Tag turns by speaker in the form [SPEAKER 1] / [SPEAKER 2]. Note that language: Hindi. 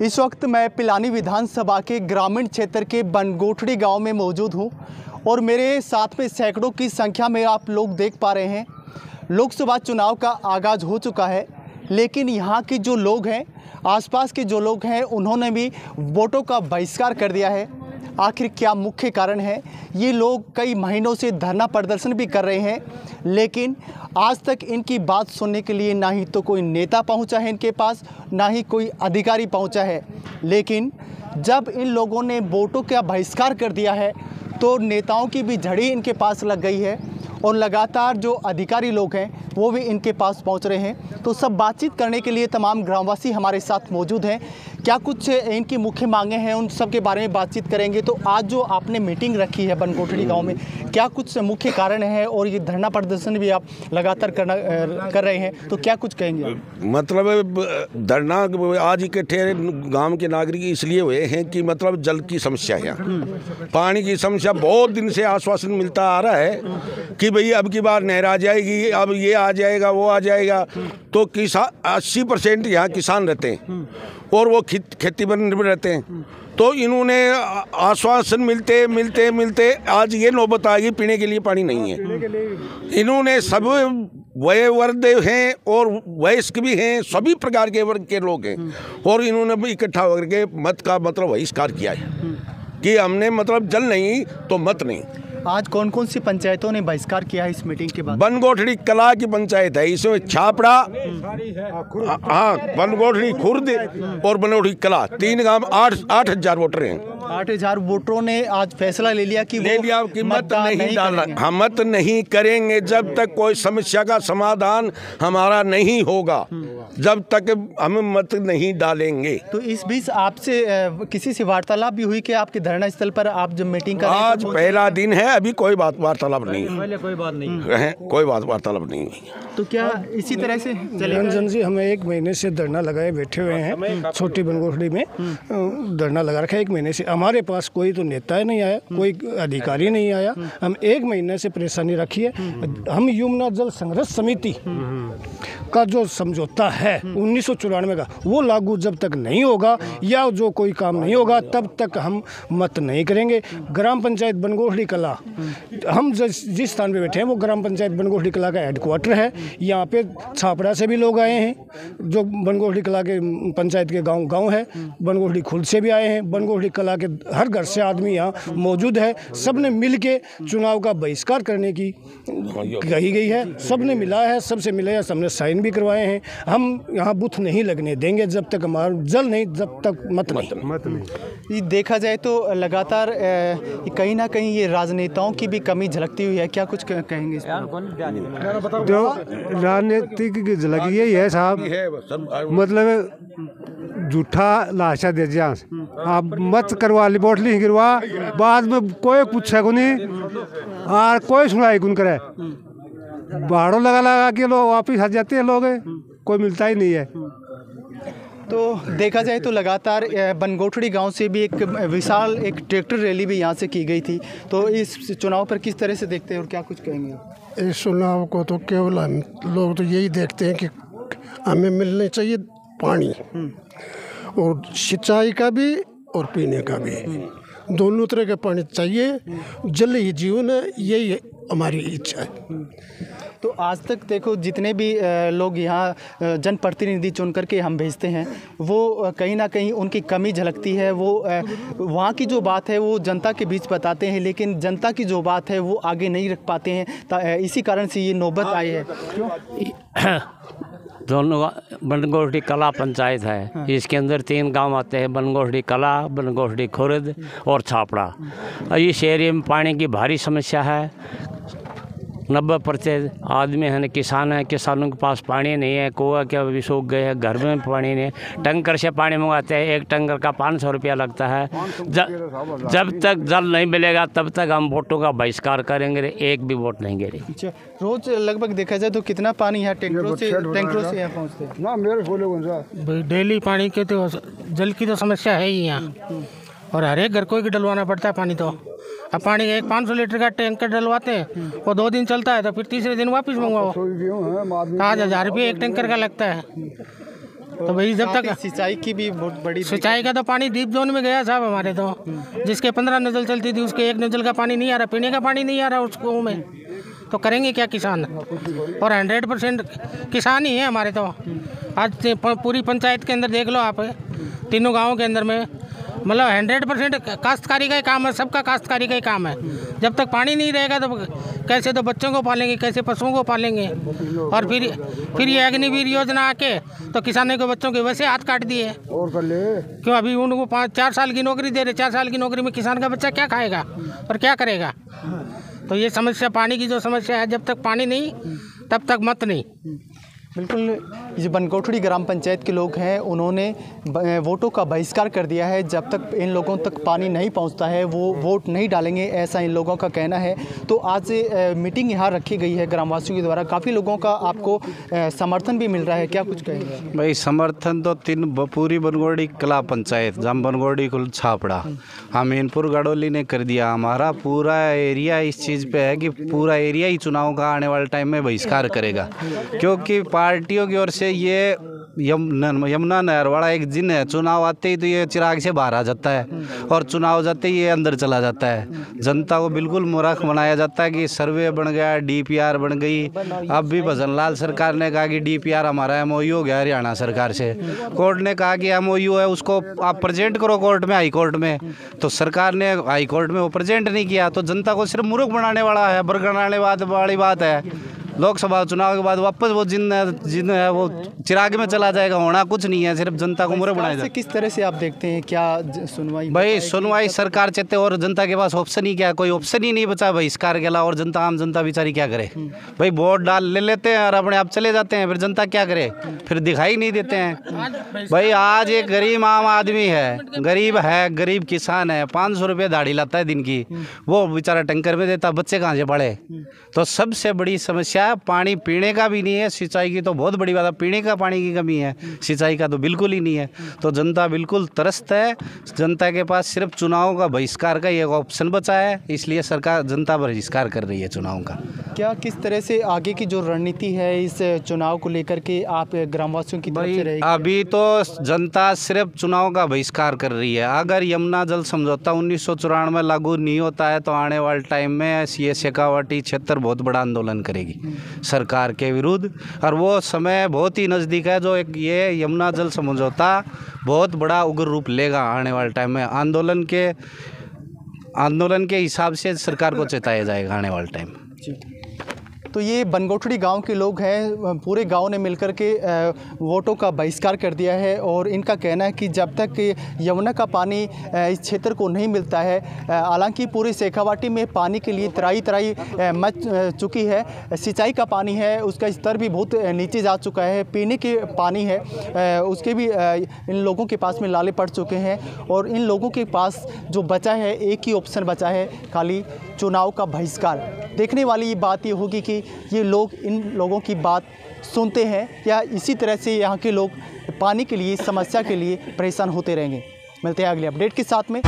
[SPEAKER 1] इस वक्त मैं पिलानी विधानसभा के ग्रामीण क्षेत्र के बनगोठड़ी गांव में मौजूद हूं और मेरे साथ में सैकड़ों की संख्या में आप लोग देख पा रहे हैं। लोकसभा चुनाव का आगाज़ हो चुका है, लेकिन यहां के जो लोग हैं, आसपास के जो लोग हैं, उन्होंने भी वोटों का बहिष्कार कर दिया है। आखिर क्या मुख्य कारण है? ये लोग कई महीनों से धरना प्रदर्शन भी कर रहे हैं, लेकिन आज तक इनकी बात सुनने के लिए ना ही तो कोई नेता पहुंचा है इनके पास, ना ही कोई अधिकारी पहुंचा है। लेकिन जब इन लोगों ने वोटों का बहिष्कार कर दिया है तो नेताओं की भी झड़ी इनके पास लग गई है और लगातार जो अधिकारी लोग हैं वो भी इनके पास पहुंच रहे हैं। तो सब बातचीत करने के लिए तमाम ग्रामवासी हमारे साथ मौजूद हैं। क्या कुछ इनकी मुख्य मांगे हैं, उन सब के बारे में बातचीत करेंगे। तो आज जो आपने मीटिंग रखी है बनगोठड़ी गांव में, क्या कुछ मुख्य कारण है और ये धरना प्रदर्शन भी आप लगातार कर रहे हैं, तो क्या कुछ कहेंगे आप?
[SPEAKER 2] मतलब धरना आज इकट्ठे गांव के नागरिक इसलिए हुए हैं कि मतलब जल की समस्या है, पानी की समस्या बहुत दिन से आश्वासन मिलता आ रहा है कि भाई अब की बार नहर आ जाएगी, अब ये आ जाएगा, वो आ जाएगा। तो किसान 80% यहाँ किसान रहते हैं और वो खेती पर निर्भर रहते हैं। तो इन्होंने आश्वासन मिलते आज ये नौबत आ गई, पीने के लिए पानी नहीं है। इन्होंने सब वयोवृद्ध हैं और वयस्क भी हैं, सभी प्रकार के वर्ग के लोग हैं, और इन्होंने भी इकट्ठा होकर के मत का मतलब बहिष्कार किया है कि हमने मतलब जल नहीं तो मत नहीं।
[SPEAKER 1] आज कौन कौन सी पंचायतों ने बहिष्कार किया है इस मीटिंग के बाद?
[SPEAKER 2] बनगोठड़ी कला की पंचायत है, इसमें छापड़ा, हाँ, बनगोठड़ी खुर्द और बनगोठड़ी कला, 3 गांव 8,000 वोटर हैं।
[SPEAKER 1] 8,000 वोटरों ने आज फैसला ले लिया कि
[SPEAKER 2] मत नहीं डालना, हम मत नहीं करेंगे जब तक कोई समस्या का समाधान हमारा नहीं होगा, जब तक हम मत नहीं डालेंगे।
[SPEAKER 1] तो इस बीच आपसे किसी से वार्तालाप भी हुई कि आपके धरना स्थल पर आप जब मीटिंग कर?
[SPEAKER 2] आज पहला दिन है, अभी कोई वार्तालाप नहीं है, कोई वार्तालाप नहीं है।
[SPEAKER 1] तो क्या इसी तरह से
[SPEAKER 3] रंजन जी, हमें 1 महीने से धरना लगाए बैठे हुए हैं, छोटी बनगोठड़ी में धरना लगा रखा है 1 महीने से। हमारे पास कोई तो नेता नहीं आया, कोई अधिकारी नहीं आया। हम 1 महीने से परेशानी रखी है। हम यमुना जल संग्रह समिति का जो समझौता है 1994 का, वो लागू जब तक नहीं होगा या जो कोई काम नहीं होगा तब तक हम मत नहीं करेंगे। ग्राम पंचायत बनगोठड़ी कला, हम जिस स्थान पे बैठे हैं वो ग्राम पंचायत बनगोठड़ी कला का हेडक्वार्टर है। यहाँ पे छापड़ा से भी लोग आए हैं, जो बनगोठड़ी कला के पंचायत के गांव है। बनगोठड़ी खुद से भी आए हैं। बनगोठड़ी कला के हर घर से आदमी यहाँ मौजूद है। सब ने मिल के चुनाव का बहिष्कार करने की कही गई है। सब ने मिला है, सबसे मिले हैं, सबने साइन भी करवाए हैं। हम यहाँ बूथ नहीं लगने देंगे जब तक हमारा जल नहीं, जब तक मत नहीं।
[SPEAKER 1] ये देखा जाए तो लगातार कहीं ना कहीं ये राजनेताओं की भी कमी झलकती हुई है। क्या कुछ कहेंगे इस पर?
[SPEAKER 4] जो राजनीतिक की झलक यही है साहब, मतलब झूठा लाशा दे जा, आप मत करवा ली, वोट नहीं गिरवा, बाद में कोई पूछे को नहीं और कोई सुनाई कौन करे। भाड़ो लगा के लोग वापिस आ जाते हैं, लोग कोई मिलता ही नहीं है।
[SPEAKER 1] तो देखा जाए तो लगातार बनगोठड़ी गांव से भी एक विशाल एक ट्रैक्टर रैली भी यहां से की गई थी। तो इस चुनाव पर किस तरह से देखते हैं और क्या कुछ कहेंगे?
[SPEAKER 5] इस चुनाव को तो केवल हम लोग तो यही देखते हैं कि हमें मिलने चाहिए पानी, और सिंचाई का भी और पीने का भी, दोनों तरह का पानी चाहिए। जल ही जीवन है, यही हमारी इच्छा है।
[SPEAKER 1] तो आज तक देखो जितने भी लोग यहाँ जनप्रतिनिधि चुन करके हम भेजते हैं, वो कहीं ना कहीं उनकी कमी झलकती है। वो वहाँ की जो बात है वो जनता के बीच बताते हैं, लेकिन जनता की जो बात है वो आगे नहीं रख पाते हैं। इसी कारण से ये नौबत आई है।
[SPEAKER 6] दोनों बनगोठड़ी कला पंचायत है, इसके अंदर 3 गांव आते हैं, बनगोठड़ी कला, बनगोठड़ी खुर्द और छापड़ा। इस एरिया में पानी की भारी समस्या है। 90% आदमी है किसान है, किसानों के पास पानी नहीं है, कुआं क्या भी सूख गए हैं, घर में पानी नहीं है। टंकर से पानी मंगाते हैं, 1 टंकर का 500 रुपया लगता है। जब तक जल नहीं मिलेगा तब तक हम वोटों का बहिष्कार करेंगे, एक भी वोट नहीं गिरेगी।
[SPEAKER 1] अच्छा, रोज लगभग देखा जाए तो कितना पानी है टैंकरों से यहाँ पहुँचते हैं?
[SPEAKER 7] डेली पानी के तो जल की तो समस्या है ही यहाँ, और हर एक घर को डलवाना पड़ता है पानी। तो अब पानी एक 500 लीटर का टैंकर डलवाते हैं, वो 2 दिन चलता है, तो फिर तीसरे दिन वापस मंगवाओ। 5,000 रुपये 1 टैंकर का लगता है। तो भाई जब तक
[SPEAKER 1] सिंचाई की भी बहुत बड़ी
[SPEAKER 7] सिंचाई का तो पानी डीप जोन में गया साहब हमारे तो, जिसके 15 नजल चलती थी उसके 1 नजल का पानी नहीं आ रहा, पीने का पानी नहीं आ रहा उसको में, तो करेंगे क्या किसान। और 100% किसान ही है हमारे तो। आज पूरी पंचायत के अंदर देख लो आप, तीनों गाँव के अंदर में मतलब 100% काश्तकारी का ही काम है, सबका काश्तकारी का ही काम है। जब तक पानी नहीं रहेगा तो कैसे तो बच्चों को पालेंगे, कैसे पशुओं को पालेंगे। और फिर ये अग्निवीर योजना आके तो किसानों के बच्चों के वैसे हाथ काट दिए और कर ले, क्यों अभी उनको 4 साल की नौकरी दे रहे, 4 साल की नौकरी में किसान का बच्चा क्या खाएगा और क्या करेगा। तो ये समस्या, पानी की जो समस्या है, जब तक पानी नहीं तब तक मत नहीं।
[SPEAKER 1] बिल्कुल, जो बनकोठड़ी ग्राम पंचायत के लोग हैं उन्होंने वोटों का बहिष्कार कर दिया है। जब तक इन लोगों तक पानी नहीं पहुंचता है वो वोट नहीं डालेंगे, ऐसा इन लोगों का कहना है। तो आज मीटिंग यहाँ रखी गई है ग्रामवासियों के द्वारा, काफ़ी लोगों का आपको समर्थन भी मिल रहा है, क्या कुछ कहेंगे?
[SPEAKER 8] भाई समर्थन तो पूरी बनगोड़ी कला पंचायत जम बनगोड़ी कुल छापड़ा हमीनपुर गड़ोली ने कर दिया। हमारा पूरा एरिया इस चीज़ पे है कि पूरा एरिया ही चुनाव का आने वाले टाइम में बहिष्कार करेगा, क्योंकि पार्टियों की ओर से ये यमुना नहर वाला एक जिन है, चुनाव आते ही तो ये चिराग से बाहर आ जाता है और चुनाव जाते ही ये अंदर चला जाता है। जनता को बिल्कुल मूर्ख बनाया जाता है कि सर्वे बन गया, DPR बन गई। अब भी भजन लाल सरकार ने कहा कि DPR हमारा MOU हो गया हरियाणा सरकार से। कोर्ट ने कहा कि MOU है, उसको आप प्रेजेंट करो कोर्ट में, हाई कोर्ट में। तो सरकार ने हाई कोर्ट में वो प्रेजेंट नहीं किया, तो जनता को सिर्फ मूर्ख बनाने वाला है, बरगड़ाने वाली बात है। लोकसभा चुनाव के बाद वापस वो जिन है वो चिराग में चला जाएगा, होना कुछ नहीं है, सिर्फ जनता को मूर्ख बनाया जाए।
[SPEAKER 1] किस तरह से आप देखते हैं, क्या सुनवाई?
[SPEAKER 8] भाई सुनवाई सरकार चाहते और जनता के पास ऑप्शन ही क्या है, कोई ऑप्शन ही नहीं बचा बहिष्कार के अलावा। और जनता, आम जनता बेचारी क्या करे भाई, वोट डाल ले लेते हैं और अपने आप चले जाते हैं, फिर जनता क्या करे, फिर दिखाई नहीं देते हैं। भाई आज एक गरीब आम आदमी है, गरीब किसान है, 500 रुपये दाढ़ी लाता है दिन की, वो बेचारा टैंकर में देता, बच्चे कहाँ से पढ़े। तो सबसे बड़ी समस्या पानी पीने का भी नहीं है, सिंचाई की तो बहुत बड़ी बात है, पीने का पानी की कमी है, सिंचाई का तो बिल्कुल ही नहीं है। तो जनता बिल्कुल त्रस्त है, जनता के पास सिर्फ चुनाव का बहिष्कार का एक ऑप्शन बचा है, इसलिए सरकार जनता बहिष्कार कर रही है चुनाव का।
[SPEAKER 1] क्या किस तरह से आगे की जो रणनीति है इस चुनाव को लेकर के आप ग्रामवासियों की तरफ से रहेगी?
[SPEAKER 8] अभी तो जनता सिर्फ चुनाव का बहिष्कार कर रही है। अगर यमुना जल समझौता 1994 में लागू नहीं होता है तो आने वाले टाइम में ये शेखावाटी क्षेत्र बहुत बड़ा आंदोलन करेगी सरकार के विरुद्ध, और वो समय बहुत ही नज़दीक है जो ये यमुना जल समझौता बहुत बड़ा उग्र रूप लेगा आने वाले टाइम में। आंदोलन के हिसाब से सरकार को चेताया जाएगा आने वाले टाइम।
[SPEAKER 1] तो ये बनगोठड़ी गांव के लोग हैं, पूरे गांव ने मिलकर के वोटों का बहिष्कार कर दिया है और इनका कहना है कि जब तक यमुना का पानी इस क्षेत्र को नहीं मिलता है, हालांकि पूरी शेखावाटी में पानी के लिए तराई मच चुकी है, सिंचाई का पानी है उसका स्तर भी बहुत नीचे जा चुका है, पीने के पानी है उसके भी इन लोगों के पास में लाले पड़ चुके हैं। और इन लोगों के पास जो बचा है, एक ही ऑप्शन बचा है, खाली चुनाव का बहिष्कार। देखने वाली ये बात ये होगी कि ये लोग इन लोगों की बात सुनते हैं या इसी तरह से यहाँ के लोग पानी के लिए, समस्या के लिए परेशान होते रहेंगे। मिलते हैं अगले अपडेट के साथ में।